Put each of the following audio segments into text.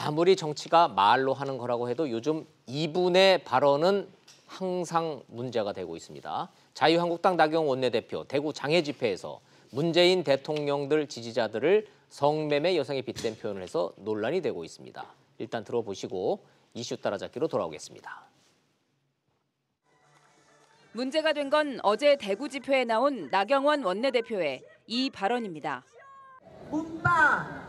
아무리 정치가 말로 하는 거라고 해도 요즘 이분의 발언은 항상 문제가 되고 있습니다. 자유한국당 나경원 원내대표 대구 장애 집회에서 문재인 대통령들 지지자들을 성매매 여성에 빗댄 표현을 해서 논란이 되고 있습니다. 일단 들어보시고 이슈 따라잡기로 돌아오겠습니다. 문제가 된 건 어제 대구 집회에 나온 나경원 원내대표의 이 발언입니다. 문바,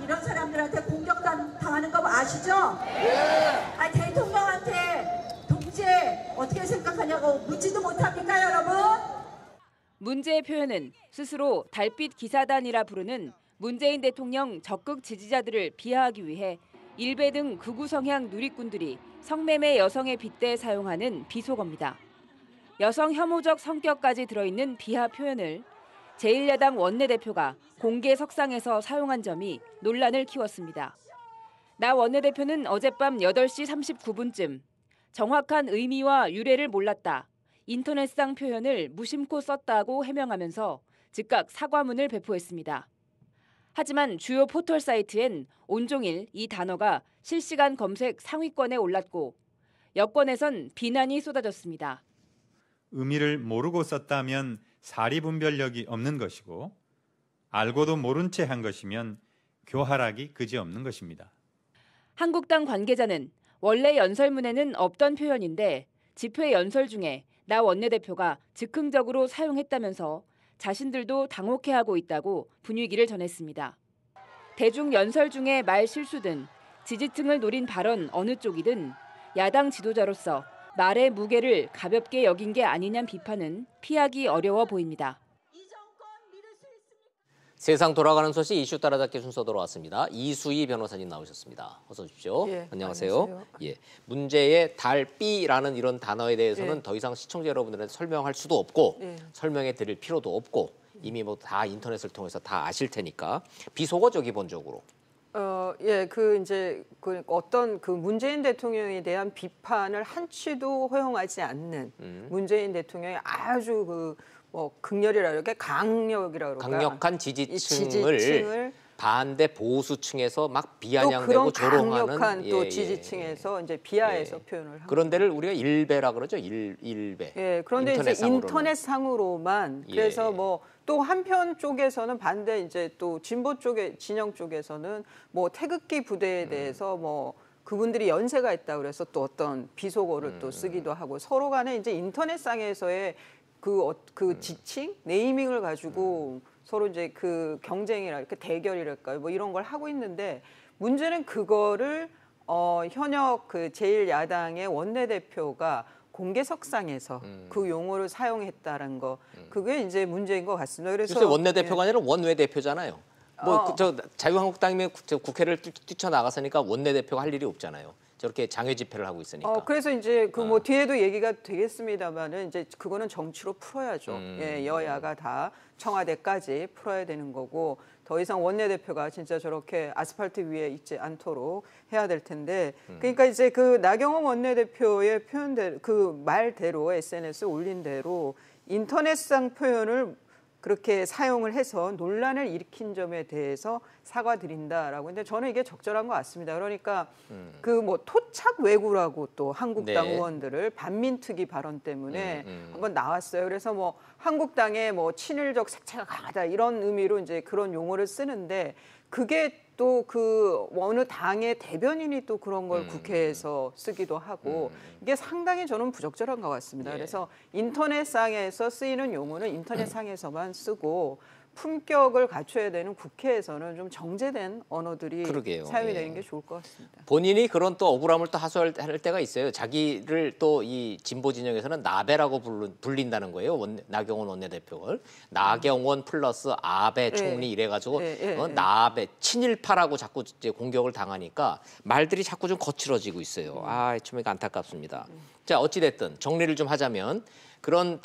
이런 사람들한테 공격당하는 거 아시죠? 네. 대통령한테 독재 어떻게 생각하냐고 묻지도 못합니까, 여러분? 문제의 표현은 스스로 달빛 기사단이라 부르는 문재인 대통령 적극 지지자들을 비하하기 위해 일베 등 극우 성향 누리꾼들이 성매매 여성의 빗대 사용하는 비속어입니다. 여성 혐오적 성격까지 들어있는 비하 표현을 제1야당 원내대표가 공개 석상에서 사용한 점이 논란을 키웠습니다. 나 원내대표는 어젯밤 8시 39분쯤 정확한 의미와 유래를 몰랐다. 인터넷상 표현을 무심코 썼다고 해명하면서 즉각 사과문을 배포했습니다. 하지만 주요 포털 사이트엔 온종일 이 단어가 실시간 검색 상위권에 올랐고 여권에선 비난이 쏟아졌습니다. 의미를 모르고 썼다면 사리분별력이 없는 것이고 알고도 모른 채 한 것이면 교활하기 그지없는 것입니다. 한국당 관계자는 원래 연설문에는 없던 표현인데 집회 연설 중에 나 원내대표가 즉흥적으로 사용했다면서 자신들도 당혹해하고 있다고 분위기를 전했습니다. 대중 연설 중에 말 실수든 지지층을 노린 발언 어느 쪽이든 야당 지도자로서 말의 무게를 가볍게 여긴 게 아니냐는 비판은 피하기 어려워 보입니다. 세상 돌아가는 소식 이슈 따라잡기 순서 돌아왔습니다. 이수희 변호사님 나오셨습니다. 어서 오십시오. 예, 안녕하세요. 안녕하세요. 예, 문제의 달삐라는 이런 단어에 대해서는 예. 더 이상 시청자 여러분들한테 설명할 수도 없고 예. 설명해 드릴 필요도 없고 이미 뭐 다 인터넷을 통해서 다 아실 테니까 비속어죠 기본적으로. 어떤 문재인 대통령에 대한 비판을 한치도 허용하지 않는 문재인 대통령의 아주 극렬이라 그럴까 강력이라 그럴까 강력한 지지층을 반대 보수층에서 막 비아냥대고 조롱하는 강력한 또 지지층에서 이제 비하해서 표현을 합니다. 그런 데를 우리가 일베라 그러죠. 일베. 예, 그런데 이제 인터넷상으로만 그래서 또 한편 쪽에서는 반대 이제 또 진보 쪽의 진영 쪽에서는 태극기 부대에 대해서 그분들이 연세가 있다 그래서 또 어떤 비속어를 또 쓰기도 하고 서로 간에 이제 인터넷상에서의 그 지칭 네이밍을 가지고 서로 이제 그 경쟁이랄까 대결이랄까요 이런 걸 하고 있는데 문제는 그거를 현역 제1야당의 원내대표가 공개석상에서 그 용어를 사용했다는 거 그게 이제 문제인 것 같습니다. 그래서 원내대표가 아니라 원외대표잖아요. 자유한국당이면 국회를 뛰쳐나갔으니까 원내대표가 할 일이 없잖아요. 저렇게 장외 집회를 하고 있으니까. 그래서 이제 뒤에도 얘기가 되겠습니다만은 이제 그거는 정치로 풀어야죠. 예, 여야가 다 청와대까지 풀어야 되는 거고 더 이상 원내대표가 진짜 저렇게 아스팔트 위에 있지 않도록 해야 될 텐데 그러니까 이제 나경원 원내대표의 표현대로 말대로 SNS에 올린 대로 인터넷상 표현을 그렇게 사용을 해서 논란을 일으킨 점에 대해서 사과드린다라고. 근데 저는 이게 적절한 것 같습니다. 그러니까 토착 왜구라고 또 한국당 의원들을 반민특위 발언 때문에 한번 나왔어요. 그래서 한국당의 친일적 색채가 강하다 이런 의미로 이제 그런 용어를 쓰는데 그게 또 어느 당의 대변인이 또 그런 걸 국회에서 쓰기도 하고 이게 상당히 저는 부적절한 것 같습니다. 그래서 인터넷상에서 쓰이는 용어는 인터넷상에서만 쓰고 품격을 갖춰야 되는 국회에서는 좀 정제된 언어들이 사용이 되는 게 좋을 것 같습니다. 본인이 그런 또 억울함을 또 하소할 때가 있어요. 자기를 또 이 진보 진영에서는 나베라고 불린다는 거예요. 나경원 원내대표를. 나경원 플러스 아베 총리 이래가지고 나베 친일파라고 자꾸 이제 공격을 당하니까 말들이 자꾸 좀 거칠어지고 있어요. 좀 안타깝습니다. 자, 어찌됐든 정리를 좀 하자면 그런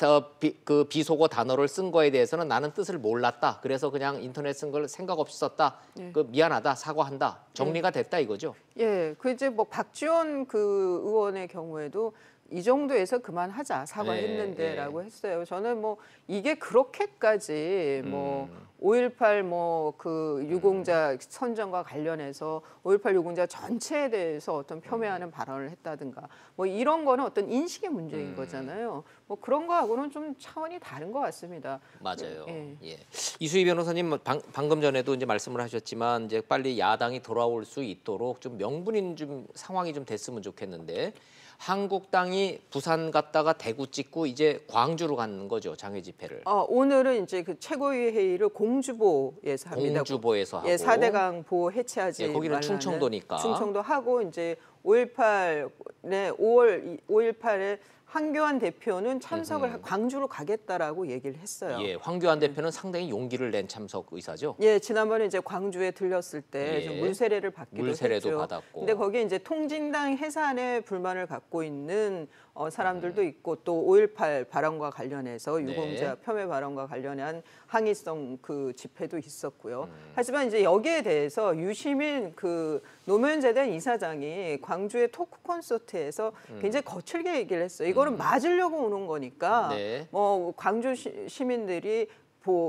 비속어 단어를 쓴 거에 대해서는 나는 뜻을 몰랐다. 그래서 그냥 인터넷 쓴 걸 생각 없이 썼다. 미안하다, 사과한다. 정리가 됐다 이거죠. 예, 이제 박지원 의원의 경우에도 이 정도에서 그만하자 사과했는데라고 했어요. 저는 뭐 이게 그렇게까지 뭐 5.18 뭐 그 유공자 선정과 관련해서 5.18 유공자 전체에 대해서 어떤 폄훼하는 발언을 했다든가 뭐 이런 거는 어떤 인식의 문제인 거잖아요. 뭐 그런 거하고는 좀 차원이 다른 것 같습니다. 맞아요. 예. 예. 이수희 변호사님 방금 전에도 이제 말씀을 하셨지만 이제 빨리 야당이 돌아올 수 있도록 좀 명분인 좀 상황이 좀 됐으면 좋겠는데 한국당이 부산 갔다가 대구 찍고 이제 광주로 가는 거죠, 장외 집회를. 오늘은 이제 그 최고위 회의를 공주보에서 합니다. 공주보에서 하고. 예, 4대강 보호 해체하지 예, 거기는 말라는 충청도니까. 충청도 하고 이제 5.18네 5.18에 황교안 대표는 참석을 광주로 가겠다라고 얘기를 했어요. 예, 황교안 대표는 상당히 용기를 낸 참석 의사죠. 예, 지난번에 이제 광주에 들렸을 때 좀 예. 물세례를 받기도 물세례도 했죠. 받았고. 근데 거기에 이제 통진당 해산에 불만을 갖고 있는 사람들도 있고 또 5.18 발언과 관련해서 유공자 폄훼 발언과 관련한 항의성 그 집회도 있었고요. 하지만 이제 여기에 대해서 유시민 그 노무현재단 이사장이 광주의 토크 콘서트에서 굉장히 거칠게 얘기를 했어요. 이거는 맞으려고 오는 거니까 네. 뭐 광주 시민들이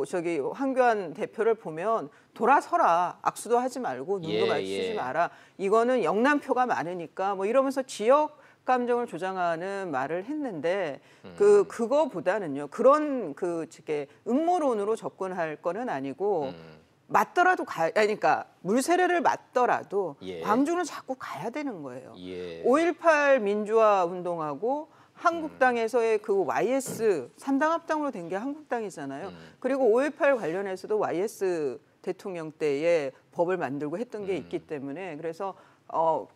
저기 황교안 대표를 보면 돌아서라, 악수도 하지 말고 눈도 마주치지 마라. 이거는 영남표가 많으니까 뭐 이러면서 지역 감정을 조장하는 말을 했는데 그거보다는요 그런 저게 음모론으로 접근할 거는 아니고 맞더라도 그러니까 물세례를 맞더라도 광주는 자꾸 가야 되는 거예요. 5.18 민주화 운동하고 한국당에서의 그 YS 3당 합당으로 된 게 한국당이잖아요. 그리고 5.18 관련해서도 YS 대통령 때에 법을 만들고 했던 게 있기 때문에 그래서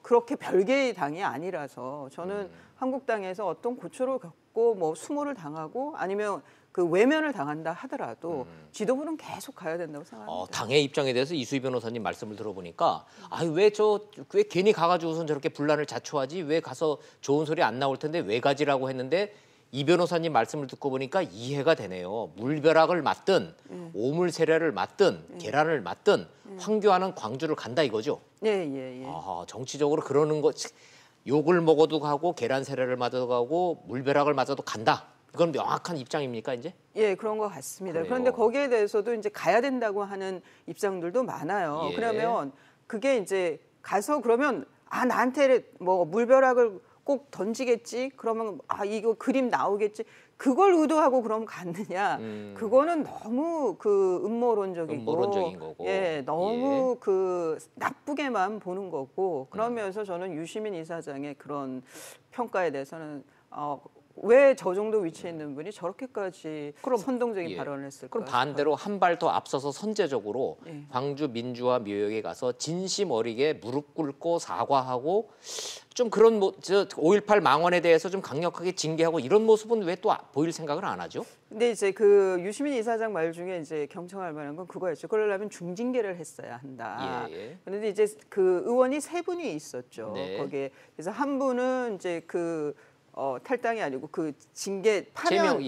그렇게 별개의 당이 아니라서 저는 한국당에서 어떤 고초를 겪고 뭐 수모를 당하고 아니면 그 외면을 당한다 하더라도 지도부는 계속 가야 된다고 생각합니다. 당의 입장에 대해서 이수희 변호사님 말씀을 들어보니까 왜 괜히 가가지고선 저렇게 분란을 자초하지? 왜 가서 좋은 소리 안 나올 텐데 왜 가지라고 했는데 이 변호사님 말씀을 듣고 보니까 이해가 되네요. 물벼락을 맞든 오물 세례를 맞든 계란을 맞든 황교안은 광주를 간다 이거죠. 예. 정치적으로 그러는 거 욕을 먹어도 가고 계란 세례를 맞아도 가고 물벼락을 맞아도 간다. 이건 명확한 입장입니까 이제? 예, 그런 것 같습니다. 그래요. 그런데 거기에 대해서도 이제 가야 된다고 하는 입장들도 많아요. 예. 그러면 그게 이제 가서 그러면 나한테 뭐 물벼락을 꼭 던지겠지. 그러면 이거 그림 나오겠지. 그걸 의도하고 그럼 갔느냐? 그거는 너무 그 음모론적인 거고. 예, 너무 그 나쁘게만 보는 거고. 그러면서 저는 유시민 이사장의 그런 평가에 대해서는 왜 저 정도 위치에 있는 분이 저렇게까지 선동적인 발언을 했을까? 그럼 반대로 한 발 더 앞서서 선제적으로 광주 민주화 묘역에 가서 진심 어리게 무릎 꿇고 사과하고 좀 그런 5.18 망언에 대해서 좀 강력하게 징계하고 이런 모습은 왜 또 보일 생각을 안 하죠? 근데 이제 그 유시민 이사장 말 중에 이제 경청할 만한 건 그거였죠. 그러려면 중징계를 했어야 한다. 그런데 이제 그 의원이 3분이 있었죠. 거기에 그래서 한 분은 이제 탈당이 아니고 그 징계 파면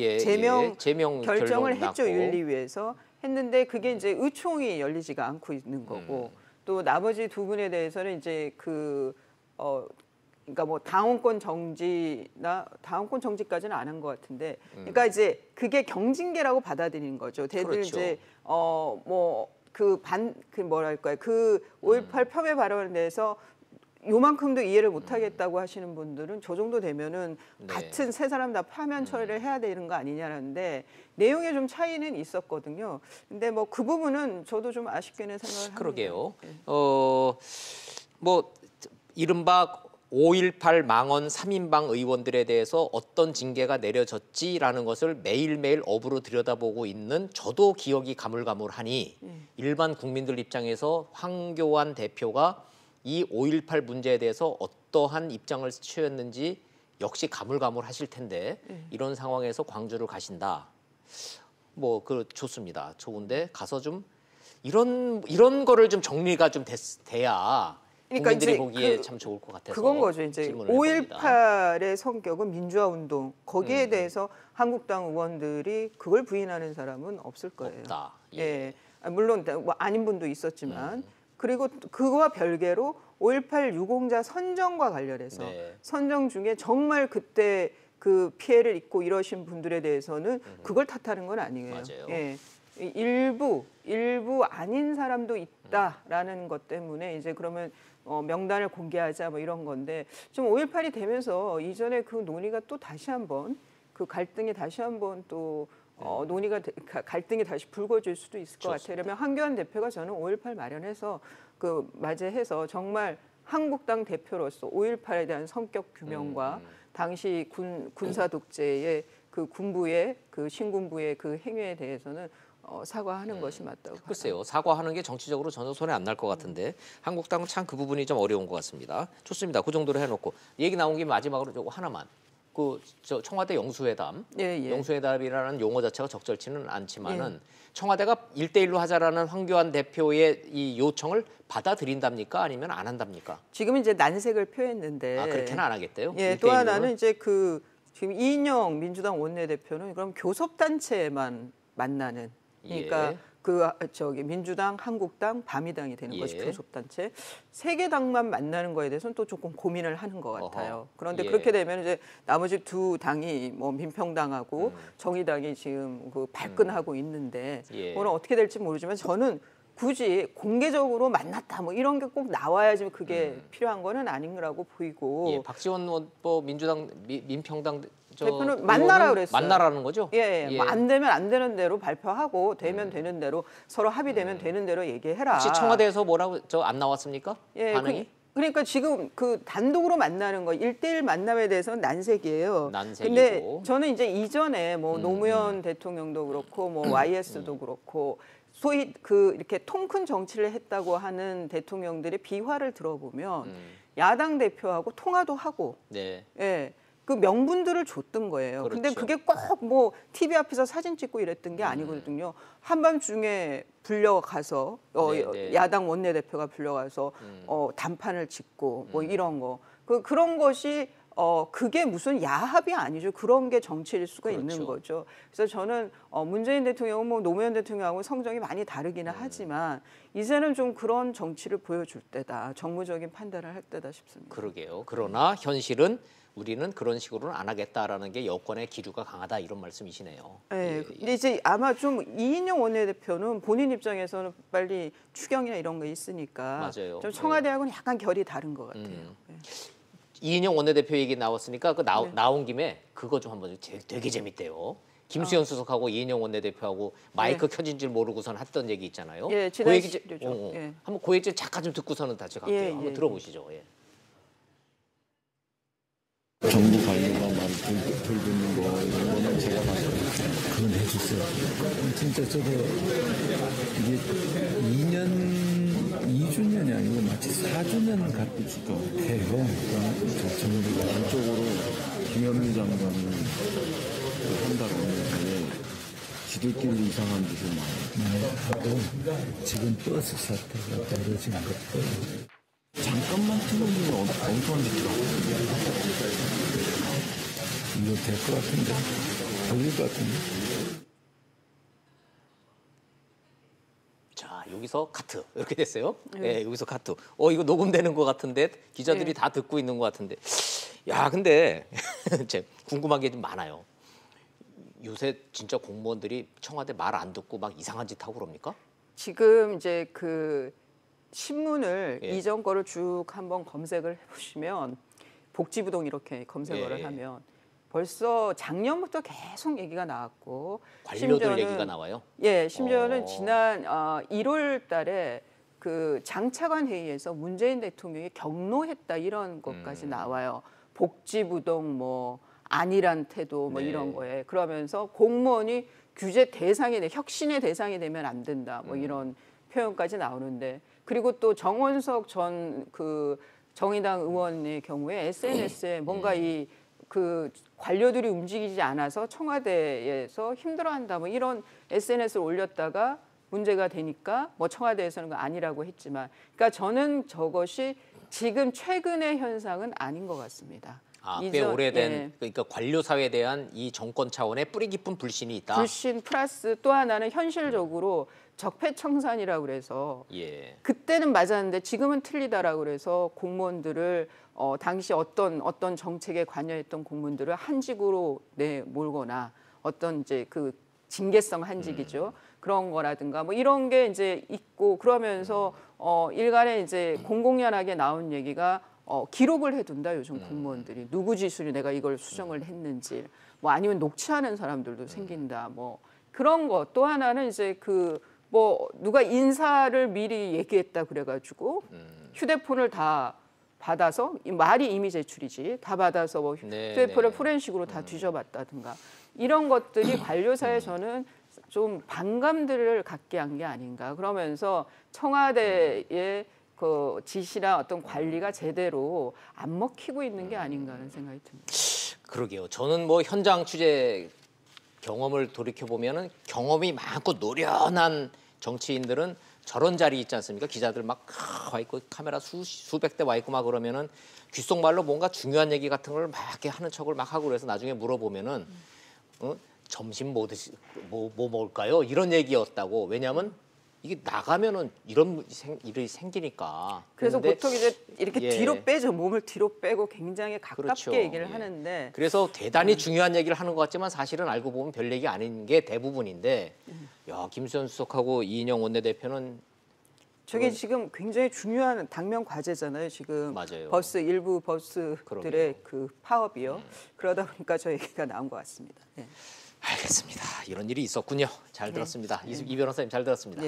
제명 결정을 했죠. 윤리위에서 했는데 그게 이제 의총이 열리지가 않고 있는 거고 또 나머지 2분에 대해서는 이제 그러니까 뭐 당원권 정지까지는 안 한 것 같은데 그러니까 이제 그게 경징계라고 받아들이는 거죠. 대들 이제 뭐랄까요 그 5.18 폄훼 발언에 대해서 요만큼도 이해를 못하겠다고 하시는 분들은 저 정도 되면은 같은 세 사람 다 파면 처리를 해야 되는 거 아니냐는데 내용에 좀 차이는 있었거든요. 근데 뭐 그 부분은 저도 좀 아쉽게는 생각을 합니다. 그러게요. 뭐 이른바 5.18 망언 3인방 의원들에 대해서 어떤 징계가 내려졌지라는 것을 매일매일 업으로 들여다보고 있는 저도 기억이 가물가물하니 일반 국민들 입장에서 황교안 대표가 이 5.18 문제에 대해서 어떠한 입장을 취했는지 역시 가물가물하실 텐데 이런 상황에서 광주를 가신다. 좋습니다. 좋은데 가서 좀 이런 거를 좀 정리가 좀 돼야 국민들이 보기에 참 좋을 것 같아서 그건 거죠. 이제 5.18의 성격은 민주화 운동 거기에 대해서 한국당 의원들이 그걸 부인하는 사람은 없을 거예요. 없다. 물론 뭐 아닌 분도 있었지만 그리고 그거와 별개로 5.18 유공자 선정과 관련해서 네. 선정 중에 정말 그때 그 피해를 입고 이러신 분들에 대해서는 그걸 탓하는 건 아니에요. 맞아요. 예. 일부 아닌 사람도 있다라는 것 때문에 이제 그러면 명단을 공개하자 뭐 이런 건데 좀 5.18이 되면서 이전에 그 논의가 또 다시 한번 그 갈등이 다시 한번 또 갈등이 다시 불거질 수도 있을 것 같아요. 그러면 한교안 대표가 저는 5.18 마련해서 그 맞이해서 정말 한국당 대표로서 5.18에 대한 성격 규명과 당시 군사 독재의 그 군부의 그 신군부의 그 행위에 대해서는 사과하는 것이 맞다고 글쎄요. 사과하는 게 정치적으로 전혀 손에 안 날 것 같은데 한국당은 참 그 부분이 좀 어려운 것 같습니다. 좋습니다. 그 정도로 해놓고 얘기 나온 김에 마지막으로 요거 하나만. 저 청와대 영수회담, 예. 영수회담이라는 용어 자체가 적절치는 않지만은 청와대가 1대1로 하자라는 황교안 대표의 이 요청을 받아들인답니까? 아니면 안 한답니까? 지금 이제 난색을 표했는데 그렇게는 안 하겠대요. 예, 1대1 또 로는? 하나는 이제 그 지금 이인영 민주당 원내대표는 그럼 교섭단체만 만나는 그러니까 예. 민주당, 한국당, 바미당이 되는 것이 예. 교섭단체 세 개 당만 만나는 거에 대해서는 또 조금 고민을 하는 것 같아요. 어허. 그런데 예. 그렇게 되면 이제 나머지 두 당이 뭐 민평당하고 정의당이 지금 그 발끈하고 있는데 예. 오늘 어떻게 될지 모르지만 저는 굳이 공개적으로 만났다 뭐 이런 게 꼭 나와야지 그게 필요한 거는 아닌 거라고 보이고 예, 박지원 뭐 민주당 민평당 대표는 만나라 그랬어요. 만나라는 거죠? 예. 뭐 안 되면 안 되는 대로 발표하고 되면 되는 대로 서로 합의되면 되는 대로 얘기해라. 혹시 청와대에서 뭐라고 안 나왔습니까? 예, 반응이? 그러니까 지금 그 단독으로 만나는 거 1대1 만남에 대해서는 난색이에요. 난색이고. 근데 저는 이제 이전에 뭐 노무현 대통령도 그렇고 뭐 YS도 그렇고 소위 그 이렇게 통 큰 정치를 했다고 하는 대통령들의 비화를 들어보면 야당 대표하고 통화도 하고 네. 예. 그 명분들을 줬던 거예요. 근데 그렇죠. 그게 꼭 뭐 TV 앞에서 사진 찍고 이랬던 게 아니거든요. 한밤중에 불려가서 네. 야당 원내대표가 불려가서 단판을 짓고 뭐 이런 거. 그런 것이 그게 무슨 야합이 아니죠. 그런 게 정치일 수가 그렇죠. 있는 거죠. 그래서 저는 문재인 대통령은 뭐 노무현 대통령하고 성정이 많이 다르기는 하지만 이제는 좀 그런 정치를 보여줄 때다. 정무적인 판단을 할 때다 싶습니다. 그러게요. 그러나 현실은 우리는 그런 식으로는 안 하겠다라는 게 여권의 기류가 강하다 이런 말씀이시네요. 네, 근데 이제 아마 좀 이인영 원내대표는 본인 입장에서는 빨리 추경이나 이런 거 있으니까 맞아요. 좀 청와대하고는 약간 결이 다른 것 같아요. 네. 이인영 원내대표 얘기 나왔으니까 나온 김에 그거 좀 한번 되게 재밌대요. 김수현 수석하고 이인영 원내대표하고 마이크 켜진 줄 모르고선 했던 얘기 있잖아요. 예, 그 지난 얘기 시절이죠. 예. 한번 그 얘기 잠깐 좀 듣고서는 다시 갈게요. 예, 한번 예. 들어보시죠. 예. 정부 관료가 돌보는 거 이런 거는 제가 봐서 그건 해주세요. 진짜 저도 이게 2주년이 아니고 마치 4주년 같을 것 같아요. 정부가 전적으로 김현미 장관을 한다고 하는데 지들끼리 이상한 짓을 많이 하고 지금 버스 사태가 떨어진 것도 잠깐만 틀어주면 엉뚱한 짓을 하고 이거 될 것 같은데 걸릴 것 같은데. 자 여기서 카트 이렇게 됐어요. 예, 여기서 카트. 이거 녹음되는 것 같은데 기자들이 다 듣고 있는 것 같은데. 야 근데 제 궁금한 게 좀 많아요. 요새 진짜 공무원들이 청와대 말 안 듣고 막 이상한 짓 하고 그럽니까? 지금 이제 그 신문을 예. 이전 거를 쭉 한번 검색을 해보시면 복지부동 이렇게 검색어를 예. 하면 벌써 작년부터 계속 얘기가 나왔고 관료들 심지어는- 얘기가 나와요. 예, 심지어는 어. 지난 1월 달에 그 장차관 회의에서 문재인 대통령이 경로했다 이런 것까지 나와요. 복지부동 뭐 안일한 태도 뭐 네. 이런 거에 그러면서 공무원이 규제 대상이 혁신의 대상이 되면 안 된다 뭐 이런 표현까지 나오는데 그리고 또 정원석 전 그 정의당 의원의 경우에 SNS에 뭔가 이 그 관료들이 움직이지 않아서 청와대에서 힘들어한다 뭐 이런 SNS를 올렸다가 문제가 되니까 뭐 청와대에서는 그거 아니라고 했지만 그러니까 저는 저것이 지금 최근의 현상은 아닌 것 같습니다. 꽤 오래된 예. 그러니까 관료 사회에 대한 이 정권 차원의 뿌리 깊은 불신이 있다. 불신 플러스 또 하나는 현실적으로 적폐청산이라고 그래서 예. 그때는 맞았는데 지금은 틀리다라고 그래서 공무원들을 당시 어떤 정책에 관여했던 공무원들을 한직으로 내몰거나 어떤 이제 그 징계성 한직이죠. 그런 거라든가 뭐 이런 게 이제 있고 그러면서 일간에 이제 공공연하게 나온 얘기가 기록을 해둔다 요즘 공무원들이 누구 지수로 내가 이걸 수정을 했는지 뭐 아니면 녹취하는 사람들도 생긴다 뭐 그런 거 또 하나는 이제 그 뭐 누가 인사를 미리 얘기했다 그래가지고 휴대폰을 다 받아서 말이 이미 제출이지 다 받아서 뭐 휴대폰을 포렌식으로 다 뒤져봤다든가 이런 것들이 관료사에 저는 좀 반감들을 갖게 한 게 아닌가 그러면서 청와대의 그 지시나 어떤 관리가 제대로 안 먹히고 있는 게 아닌가 하는 생각이 듭니다. 그러게요. 저는 뭐 현장 취재 경험을 돌이켜 보면은 경험이 많고 노련한 정치인들은 저런 자리 있지 않습니까? 기자들 막 와 있고 카메라 수백 대 와 있고 막 그러면은 귓속말로 뭔가 중요한 얘기 같은 걸 막 이렇게 하는 척을 막 하고 그래서 나중에 물어보면은 점심 뭐 먹을까요? 이런 얘기였다고. 왜냐하면 이게 나가면은 이런 일이 생기니까. 그래서 그런데 보통 이제 이렇게 예. 뒤로 빼죠. 몸을 뒤로 빼고 굉장히 가깝게 그렇죠. 얘기를 예. 하는데 그래서 대단히 중요한 얘기를 하는 것 같지만 사실은 알고 보면 별 얘기 아닌 게 대부분인데 야 김수현 수석하고 이인영 원내대표는 저게 지금 굉장히 중요한 당면 과제잖아요. 지금 맞아요. 일부 버스들의 그러게요. 그 파업이요. 그러다 보니까 저 얘기가 나온 것 같습니다. 예. 알겠습니다. 이런 일이 있었군요. 잘 들었습니다. 이 변호사님 잘 들었습니다.